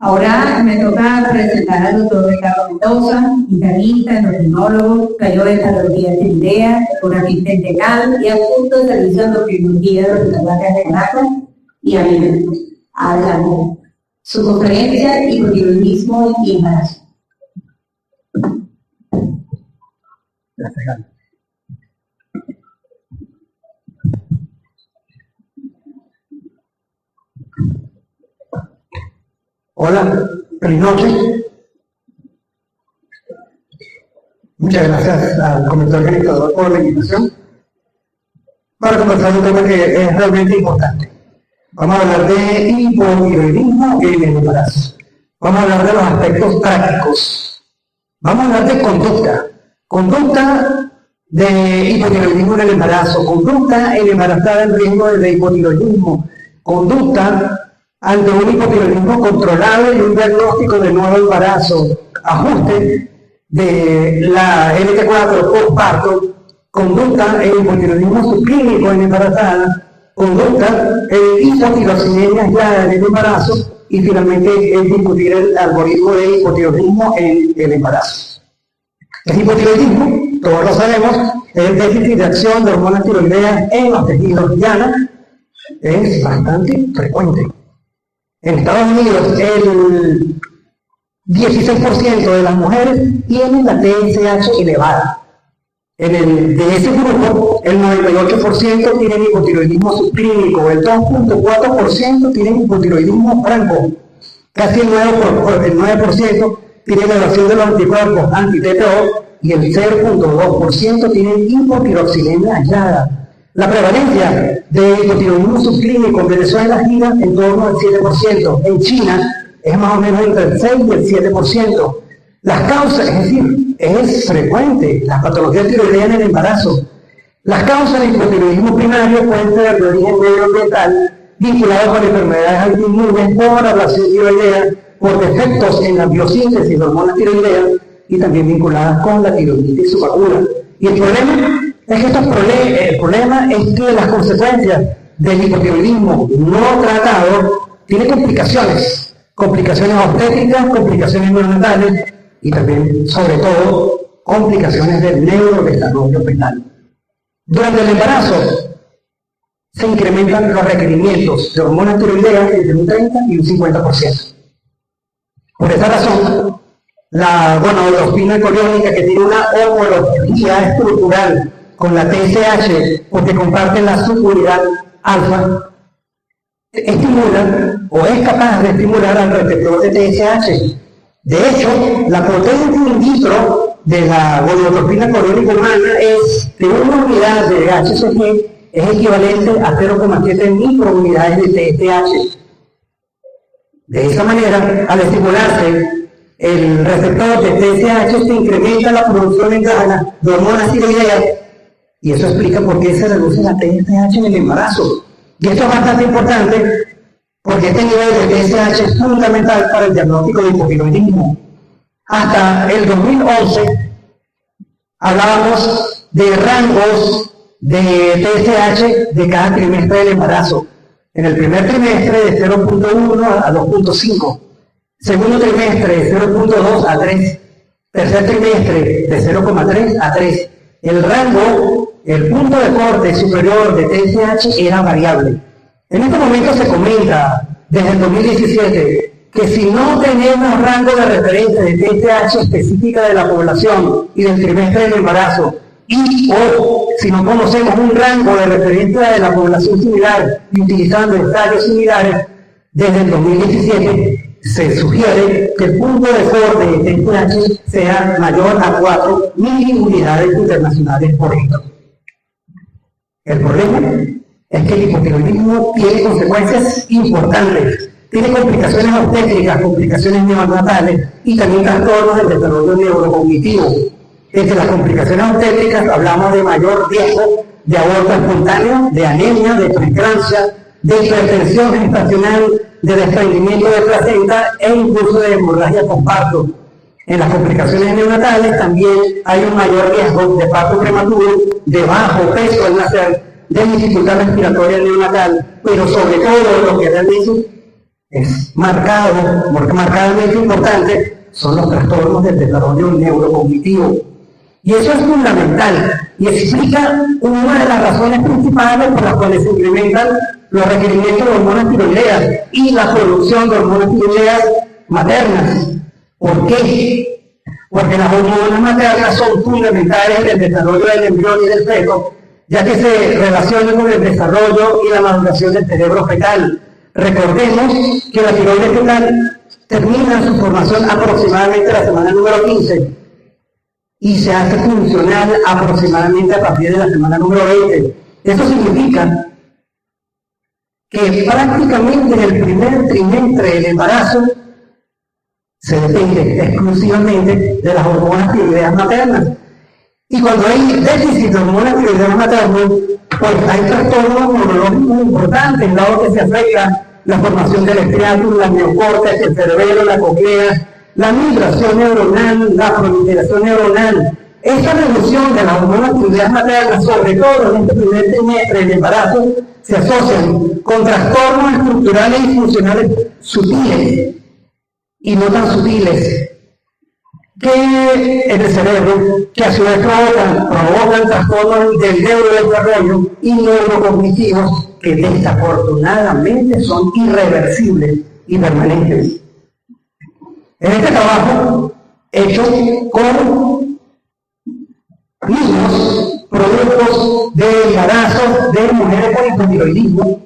Ahora me toca presentar al doctor Ricardo Mendoza, internista, endocrinólogo, mayor de patología de tiroidea, con asistente legal y adjunto de servicio de endocrinología de los Hospitales de Caracas y alimentos. Adelante. Su conferencia, hipotiroidismo y embarazo. Gracias. Hola, feliz noche. Muchas gracias al comité organizador por la invitación para conversar un tema que es realmente importante. Vamos a hablar de hipotiroidismo en el embarazo. Vamos a hablar de los aspectos prácticos. Vamos a hablar de conducta de hipotiroidismo en el embarazo, conducta en embarazada en riesgo de hipotiroidismo, conducta ante un hipotiroidismo controlado y un diagnóstico de nuevo embarazo, ajuste de la LT4 postparto, conducta en hipotiroidismo subclínico en embarazada, conducta en hipotiroxinemia aislada en el embarazo y finalmente es discutir el algoritmo de hipotiroidismo en el embarazo. El hipotiroidismo, todos lo sabemos, es el déficit de acción de hormonas tiroideas en los tejidos llana, es bastante frecuente. En Estados Unidos, el 16% de las mujeres tienen la TSH elevada. De ese grupo, el 98% tienen hipotiroidismo subclínico, el 2.4% tienen hipotiroidismo franco, casi el 9% tienen elevación de los anticuerpos anti-TPO y el 0.2% tienen hipotiroxinemia aislada. La prevalencia de hipotiroidismo subclínico en Venezuela gira en torno al 7%. En China es más o menos entre el 6 y el 7%. Las causas, es decir, es frecuente la patología tiroidea en el embarazo. Las causas de hipotiroidismo primario pueden ser de origen medioambiental, vinculadas con enfermedades autoinmunes por ablación tiroidea, por defectos en la biosíntesis de hormonas tiroideas y también vinculadas con la tiroiditis subaguda. Y el problema es que el problema es que las consecuencias del hipotiroidismo no tratado tienen complicaciones obstétricas, complicaciones neonatales y también, sobre todo, complicaciones del neurodesarrollo fetal. Durante el embarazo se incrementan los requerimientos de hormonas tiroideas entre un 30 y un 50%. Por esa razón, la gonadotropina coriónica, que tiene una homología estructural con la TSH, porque comparten la subunidad alfa, estimula o es capaz de estimular al receptor de TSH. De hecho, la potencia in vitro de la gonadotropina coriónica humana es de una unidad de HCG es equivalente a 0,7 microunidades de TSH. De esa manera, al estimularse el receptor de TSH, se incrementa la producción endogenea de hormonas tiroideas y eso explica por qué se reduce la TSH en el embarazo. Y esto es bastante importante porque este nivel de TSH es fundamental para el diagnóstico de hipotiroidismo. Hasta el 2011 hablábamos de rangos de TSH de cada trimestre del embarazo. En el primer trimestre de 0.1 a 2.5, segundo trimestre de 0.2 a 3, tercer trimestre de 0,3 a 3. El rango, el punto de corte superior de TSH era variable. En este momento se comenta, desde el 2017, que si no tenemos rango de referencia de TSH específica de la población y del trimestre del embarazo, o si no conocemos un rango de referencia de la población similar y utilizando ensayos similares, desde el 2017 se sugiere que el punto de corte de TSH sea mayor a 4 miliunidades internacionales por hectare. El problema es que el hipotiroidismo tiene consecuencias importantes. Tiene complicaciones obstétricas, complicaciones neonatales y también trastornos del desarrollo neurocognitivo. Entre las complicaciones obstétricas hablamos de mayor riesgo de aborto espontáneo, de anemia, de preeclampsia, de hipertensión gestacional, de desprendimiento de placenta e incluso de hemorragia postparto. En las complicaciones neonatales también hay un mayor riesgo de parto prematuro, de bajo peso al nacer, de dificultad respiratoria neonatal, pero sobre todo lo que realmente es marcadamente importante, son los trastornos del desarrollo neurocognitivo. Y eso es fundamental y explica una de las razones principales por las cuales se incrementan los requerimientos de hormonas tiroideas y la producción de hormonas tiroideas maternas. ¿Por qué? Porque las hormonas maternas son fundamentales en el desarrollo del embrión y del feto, ya que se relacionan con el desarrollo y la maduración del cerebro fetal. Recordemos que la tiroides fetal termina su formación aproximadamente a la semana número 15 y se hace funcional aproximadamente a partir de la semana número 20. Eso significa que prácticamente en el primer trimestre del embarazo se depende exclusivamente de las hormonas tiroideas maternas. Y cuando hay déficit de hormonas tiroideas maternas, pues hay trastornos neurológicos importantes, dado que se afecta la formación del estriatum, la neocórtex, el cerebelo, la coclea, la migración neuronal, la proliferación neuronal. Esta reducción de las hormonas tiroideas maternas, sobre todo en este primer trimestre del embarazo, se asocian con trastornos estructurales y funcionales sutiles y no tan sutiles que en el cerebro, que a su vez provocan trastornos del neurodesarrollo y neurocognitivos que desafortunadamente son irreversibles y permanentes. En este trabajo, hecho con niños productos de embarazos de mujeres con hipotiroidismo,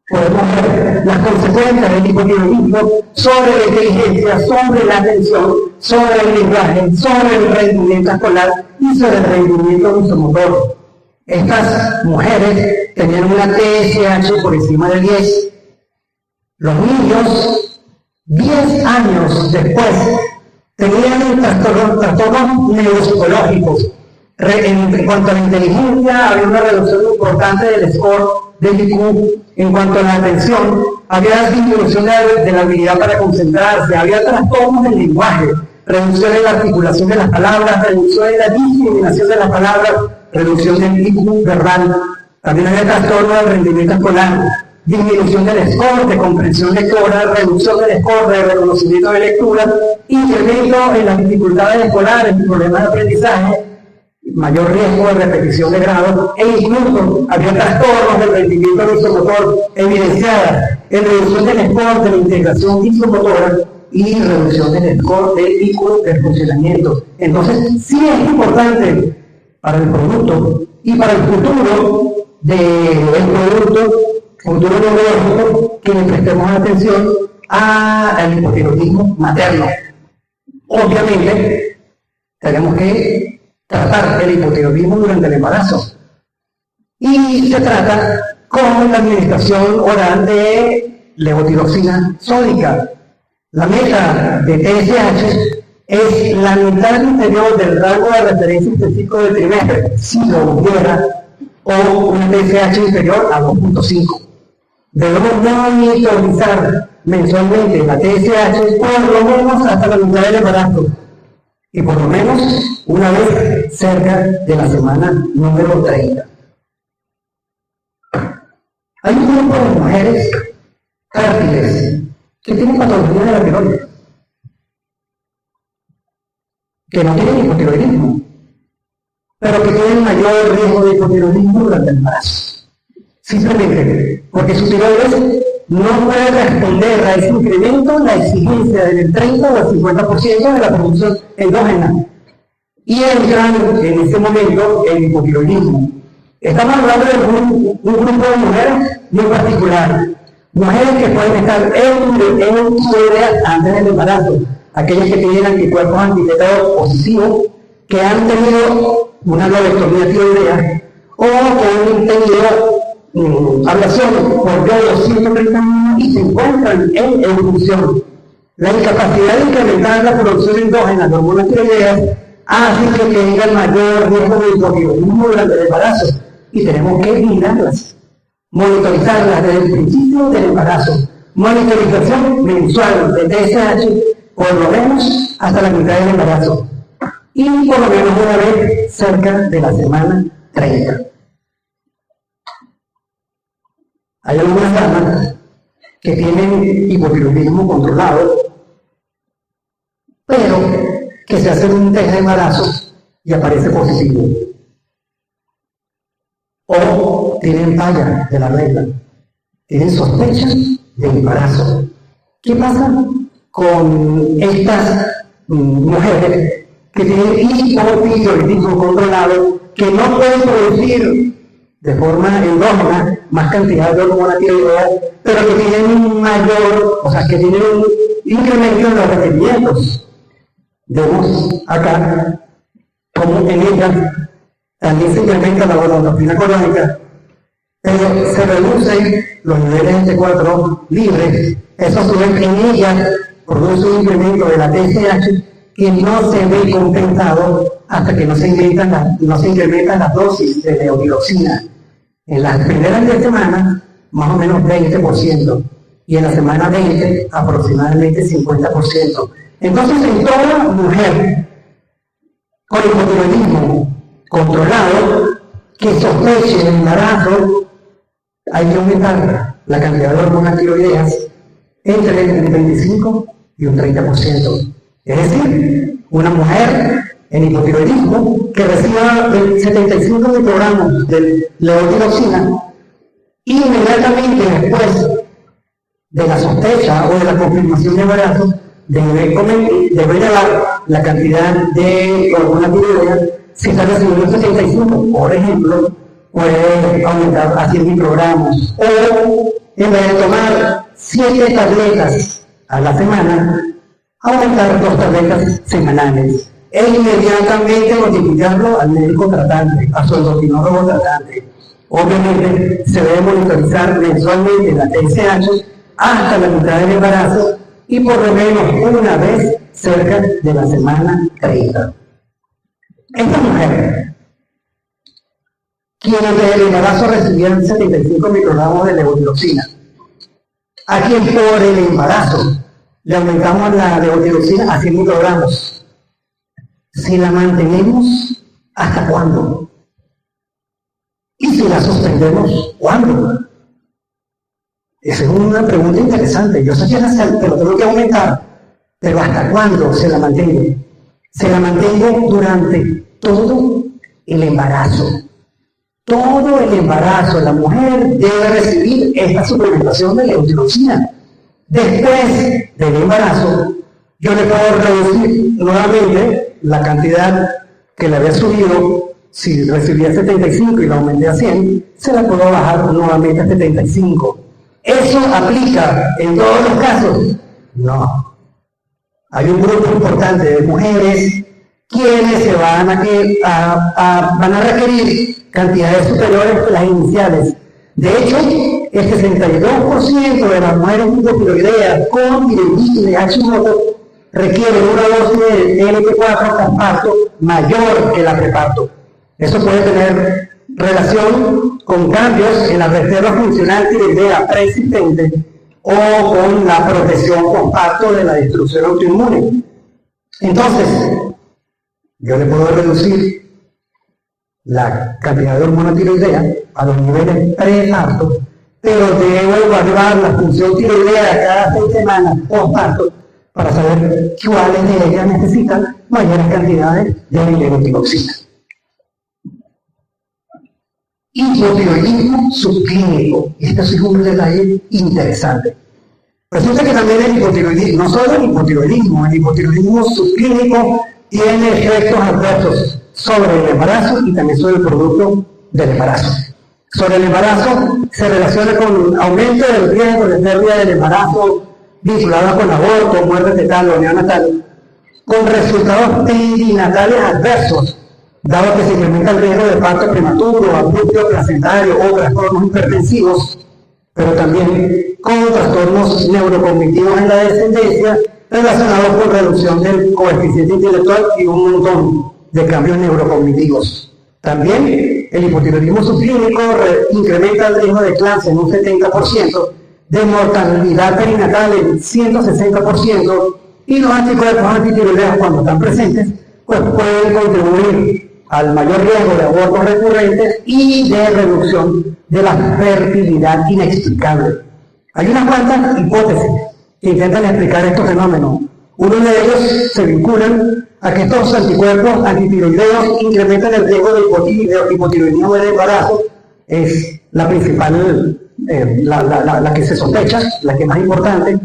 podemos ver las consecuencias del hipotiroidismo sobre la inteligencia, sobre la atención, sobre el lenguaje, sobre el rendimiento escolar y sobre el rendimiento visomotor. Estas mujeres tenían una TSH por encima de 10. Los niños, 10 años después, tenían trastornos neuropsicológicos. En cuanto a la inteligencia, había una reducción importante del score del IQ. En cuanto a la atención, había disminución de la habilidad para concentrarse, había trastornos del lenguaje, reducción en la articulación de las palabras, reducción en la discriminación de las palabras, reducción del IQ verbal. También había trastornos del rendimiento escolar, disminución del score de comprensión lectora, reducción del score de reconocimiento de lectura, incremento en las dificultades escolares y problemas de aprendizaje, mayor riesgo de repetición de grado, e incluso había trastornos del rendimiento visomotor evidenciada en reducción del score de la integración visomotora y reducción del score del IQ del funcionamiento. Entonces, sí es importante para el producto y para el futuro del producto, futuro neurológico, que le prestemos atención al hipotiroidismo materno. Obviamente, tenemos que tratar el hipotiroidismo durante el embarazo. Y se trata con la administración oral de levotiroxina sódica. La meta de TSH es la mitad inferior del rango de referencia específico del trimestre, si lo hubiera, o una TSH inferior a 2.5. Debemos monitorizar mensualmente la TSH por lo menos hasta la mitad del embarazo, y por lo menos una vez cerca de la semana número 30. Hay un grupo de mujeres fértiles que tienen patología de la tiroides, que no tienen hipotiroidismo, pero que tienen mayor riesgo de hipotiroidismo durante el embarazo. Simplemente porque su tiroides no puede responder a ese incremento la exigencia del 30 o el 50% de la producción endógena. Y entran en ese momento el hipotiroidismo. Estamos hablando de un grupo de mujeres muy particular. Mujeres que pueden estar en tiroides antes del embarazo. Aquellas que tienen anticuerpos antifetados positivos, que han tenido una lobectomía tiroidea o que han tenido ablación por yodo 130 años y se encuentran en evolución. La incapacidad de incrementar la producción endógena de hormonas tiroideas hace que tengan mayor riesgo de hipotiroidismo durante el embarazo y tenemos que vigilarlas, monitorizarlas desde el principio del embarazo. Monitorización mensual de TSH por lo menos hasta la mitad del embarazo y por lo menos una vez cerca de la semana 30. Hay algunas damas que tienen hipotiroidismo controlado, pero que se hacen un test de embarazo y aparece positivo. O tienen falla de la regla, tienen sospecha de embarazo. ¿Qué pasa con estas mujeres que tienen hipotiroidismo controlado, que no pueden producir de forma endógena más cantidad de hormona tiroidea, pero que tienen un mayor, o sea, que tienen un incremento en los requerimientos? Vemos acá como en ella también se incrementa la gonadotropina colónica, pero se reducen los niveles de T4 libres. Eso a su vez en ella produce un incremento de la TSH que no se ve compensado hasta que no se incrementan las dosis de levotiroxina. En las primeras 10 semanas, más o menos 20%, y en la semana 20, aproximadamente 50%. Entonces, en toda mujer con hipotiroidismo controlado que sospeche el embarazo, hay que aumentar la cantidad de hormonas tiroideas entre un 25 y un 30%. Es decir, una mujer en hipotiroidismo que reciba 75 microgramos de levotiroxina, inmediatamente después de la sospecha o de la confirmación de embarazo, debe elevar la cantidad de hormona tiroidea. Si está recibiendo 75, por ejemplo, puede aumentar a 100 microgramos. O en vez de tomar 7 tabletas a la semana, aumentar 2 tabletas semanales. E inmediatamente notificarlo al médico tratante, a su endocrinólogo tratante. Obviamente se debe monitorizar mensualmente la TSH hasta la mitad del embarazo y por lo menos una vez cerca de la semana 30. Esta mujer, quienes desde el embarazo recibían 75 microgramos de levotiroxina, a quien por el embarazo le aumentamos la levotiroxina a 100 microgramos, si la mantenemos, ¿hasta cuándo? Y si la suspendemos, ¿cuándo? Esa es una pregunta interesante. Yo sé que pero tengo que aumentar. Pero ¿hasta cuándo se la mantengo? Se la mantengo durante todo el embarazo. Todo el embarazo, la mujer debe recibir esta suplementación de levotiroxina. Después del embarazo, yo le puedo reducir nuevamente la cantidad que le había subido. Si recibía 75 y la aumenté a 100, se la puedo bajar nuevamente a 75. ¿Eso aplica en todos los casos? No. Hay un grupo importante de mujeres quienes se van a requerir cantidades superiores a las iniciales. De hecho, el 62% de las mujeres hipotiroideas con tiroiditis de Hashimoto requieren una dosis de LP4 comparto mayor que la preparto. Eso puede tener relación con cambios en la reserva funcional tiroidea preexistente o con la protección comparto de la destrucción autoinmune. Entonces, yo le puedo reducir la cantidad de hormona tiroidea a los niveles preparto, pero debo evaluar la función tiroidea cada 6 semanas postparto para saber cuáles de ellas necesitan mayores cantidades de levotiroxina. Hipotiroidismo subclínico. Este es un detalle interesante. Resulta que también el hipotiroidismo, no solo el hipotiroidismo subclínico tiene efectos adversos sobre el embarazo y también sobre el producto del embarazo. Sobre el embarazo se relaciona con aumento del riesgo de pérdida del embarazo vinculado con aborto, muerte fetal o neonatal, con resultados perinatales adversos, dado que se incrementa el riesgo de parto prematuro, abrupto, placentario o trastornos hipertensivos, pero también con trastornos neurocognitivos en la descendencia relacionados con reducción del coeficiente intelectual y un montón de cambios neurocognitivos. También el hipotiroidismo subclínico incrementa el riesgo de eclampsia en un 70%, de mortalidad perinatal en 160%, y los anticuerpos antitiroideos, cuando están presentes, pues pueden contribuir al mayor riesgo de abortos recurrentes y de reducción de la fertilidad inexplicable. Hay unas cuantas hipótesis que intentan explicar estos fenómenos. Uno de ellos se vinculan a que estos anticuerpos antitiroideos incrementan el riesgo de hipotiroidismo del embarazo. Es la principal, la que se sospecha, la que es más importante,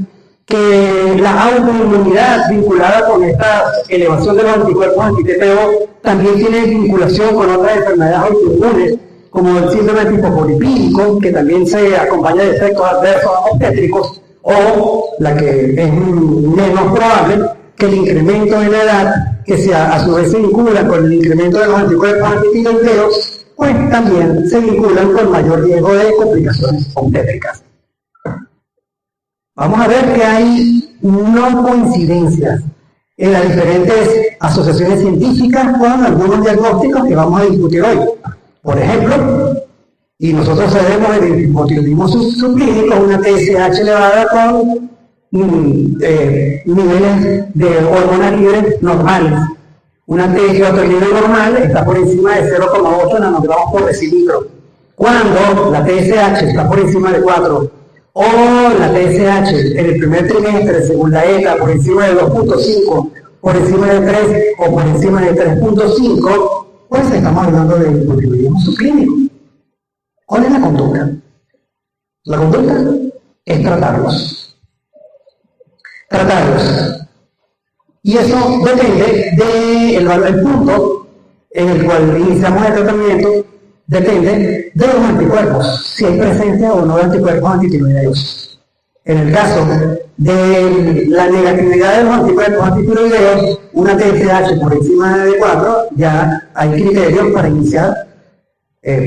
que la autoinmunidad vinculada con esta elevación de los anticuerpos anti-TPO también tiene vinculación con otras enfermedades autoinmunes, como el síndrome tipocolipídico, que también se acompaña de efectos adversos obstétricos, o la que es menos probable, que el incremento de la edad, que a su vez se vincula con el incremento de los anticuerpos antitiroideos, pues también se vinculan con mayor riesgo de complicaciones obstétricas. Vamos a ver que hay no coincidencias en las diferentes asociaciones científicas con algunos diagnósticos que vamos a discutir hoy. Por ejemplo, y nosotros sabemos el hipotiroidismo subclínico, una TSH elevada con niveles de hormona libre normales. Una TSH libre normal está por encima de 0,8 nanogramos por decilitro. Cuando la TSH está por encima de 4, o la TSH en el primer trimestre, según la ECA, por encima de 2.5, por encima de 3 o por encima de 3.5, pues estamos hablando de hipotiroidismo subclínico. ¿Cuál es la conducta? La conducta es tratarlos. Y eso depende del punto en el cual iniciamos el tratamiento, depende de los anticuerpos, si hay presencia o no de anticuerpos antitiroideos. En el caso de la negatividad de los anticuerpos antitiroideos, una TSH por encima de 4, ya hay criterios para iniciar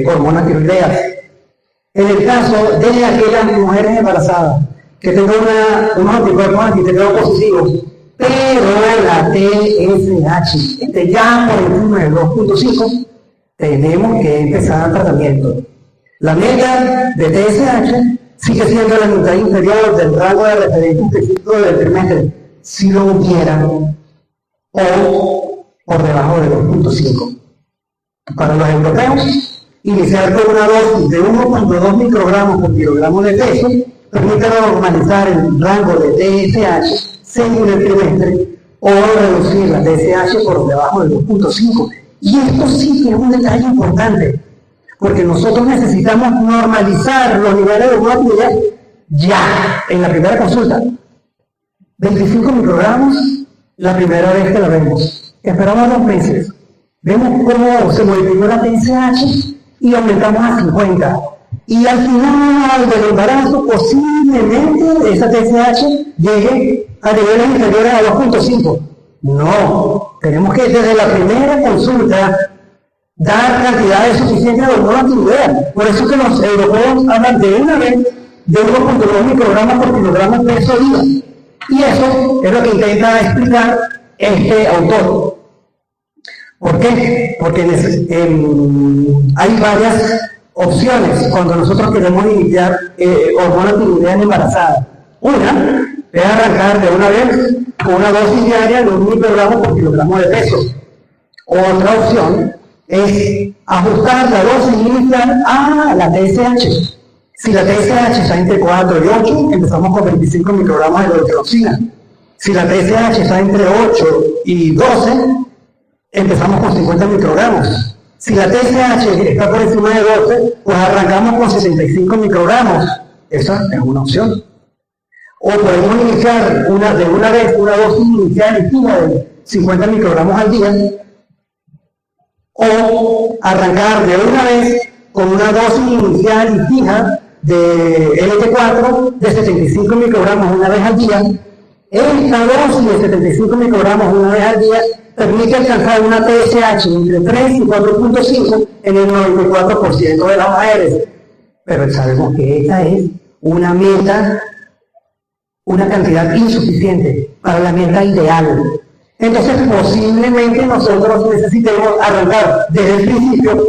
hormonas tiroideas. En el caso de aquellas mujeres embarazadas que tengan unos anticuerpos antitiroideos positivos, pero la TSH esté ya por encima de 2.5, tenemos que empezar el tratamiento. La meta de TSH sigue siendo la mitad inferior del rango de referencia específico del trimestre, si lo hubiera, o por debajo de 2.5. Para los europeos, iniciar con una dosis de 1.2 microgramos por kilogramo de peso permite normalizar el rango de TSH según el trimestre o reducir la TSH por debajo de 2.5. Y esto sí que es un detalle importante, porque nosotros necesitamos normalizar los niveles de hormona ya, en la primera consulta. 25 microgramos la primera vez que la vemos. Esperamos 2 meses. Vemos cómo se modificó la TSH y aumentamos a 50. Y al final del embarazo, posiblemente esa TSH llegue a niveles inferiores a 2.5. No, tenemos que desde la primera consulta dar cantidades suficientes de hormona tiroidea. Por eso que los europeos hablan de una vez de 1.2 microgramos por kilogramo de peso vivo. Y eso es lo que intenta explicar este autor. ¿Por qué? Porque hay varias opciones cuando nosotros queremos iniciar hormona tiroidea en embarazada. Una es arrancar de una vez con una dosis diaria de 1 microgramo por kilogramo de peso. Otra opción es ajustar la dosis inicial a la TSH. Si la TSH está entre 4 y 8, empezamos con 25 microgramos de leucotoxina. Si la TSH está entre 8 y 12, empezamos con 50 microgramos. Si la TSH está por encima de 12, pues arrancamos con 65 microgramos. Esa es una opción. O podemos iniciar de una vez una dosis inicial y fija de 50 microgramos al día, o arrancar de una vez con una dosis inicial y fija de LT4 de 75 microgramos una vez al día. Esta dosis de 75 microgramos una vez al día permite alcanzar una TSH entre 3 y 4.5 en el 94% de las mujeres. Pero sabemos que esta es una meta, una cantidad insuficiente para la meta ideal. Entonces, posiblemente nosotros necesitemos arrancar desde el principio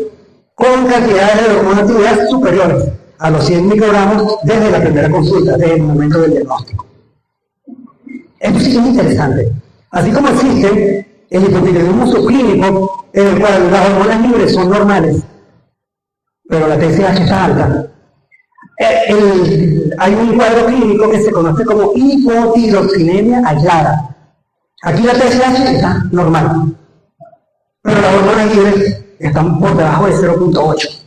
con cantidades de hormona tiroidea superiores a los 100 microgramos desde la primera consulta, desde el momento del diagnóstico. Esto sí es interesante. Así como existe el hipotiroidismo subclínico, en el cual las hormonas libres son normales, pero la TSH está alta. Hay un cuadro clínico que se conoce como hipotiroxinemia aislada. Aquí la TSH está normal, pero la hormona libre está por debajo de 0.8.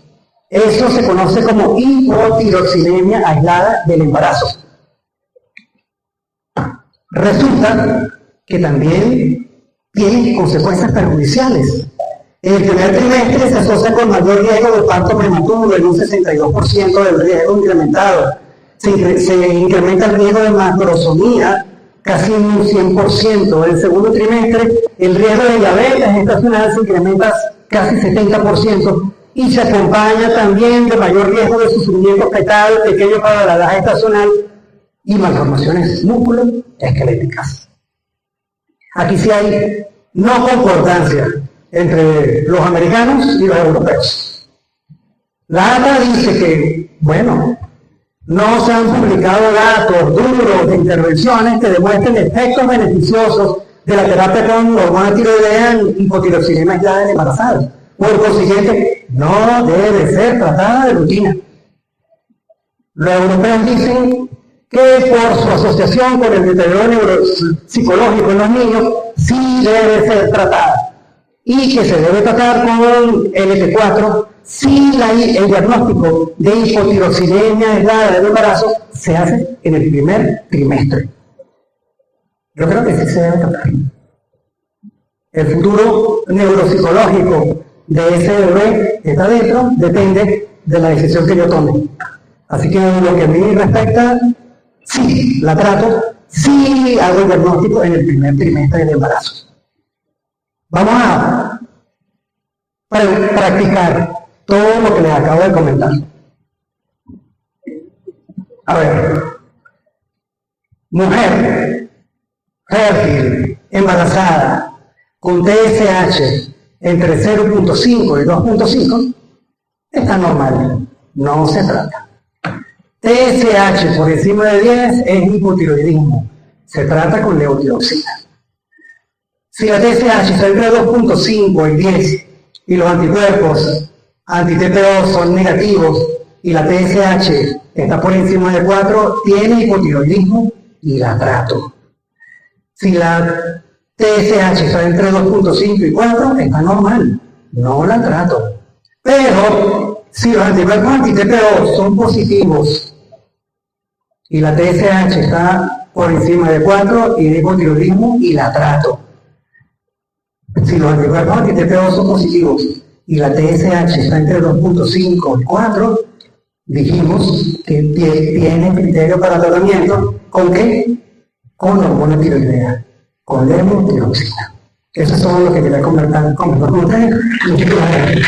Eso se conoce como hipotiroxinemia aislada del embarazo. Resulta que también tiene consecuencias perjudiciales. En el primer trimestre se asocia con mayor riesgo de parto prematuro, en un 62% del riesgo incrementado. Se incrementa el riesgo de macrosomía, casi en un 100%. En el segundo trimestre, el riesgo de diabetes gestacional se incrementa casi 70%. Y se acompaña también de mayor riesgo de sufrimiento fetal pequeño para la edad gestacional y malformaciones músculo-esqueléticas. Aquí sí hay no concordancia entre los americanos y los europeos. La ATA dice que, bueno, no se han publicado datos duros de intervenciones que demuestren efectos beneficiosos de la terapia con hormona tiroidea en hipotiroxinemia aislada en embarazada. Por consiguiente, no debe ser tratada de rutina. Los europeos dicen que por su asociación con el deterioro neuropsicológico en los niños, sí debe ser tratada. Y que se debe tratar con LT4 si el diagnóstico de hipotiroxinemia aislada del embarazo se hace en el primer trimestre. Yo creo que sí se debe tratar. El futuro neuropsicológico de ese bebé que está dentro depende de la decisión que yo tome. Así que en lo que a mí respecta, sí la trato, sí hago el diagnóstico en el primer trimestre del embarazo. Vamos a practicar todo lo que les acabo de comentar. A ver, mujer fértil, embarazada, con TSH entre 0.5 y 2.5, está normal, no se trata. TSH por encima de 10 es hipotiroidismo, se trata con levotiroxina. Si la TSH está entre 2.5 y 10 y los anticuerpos anti-TPO son negativos y la TSH está por encima de 4, tiene hipotiroidismo y la trato. Si la TSH está entre 2.5 y 4, está normal, no la trato. Pero si los anticuerpos anti-TPO son positivos y la TSH está por encima de 4, tiene hipotiroidismo y la trato. Si los anticuerpos anti-TPO son positivos y la TSH está entre 2.5 y 4, dijimos que tiene criterio para tratamiento. ¿Con qué? Con hormona tiroidea, con levotiroxina. Eso es todo lo que quería comentar con ustedes. Muchas gracias.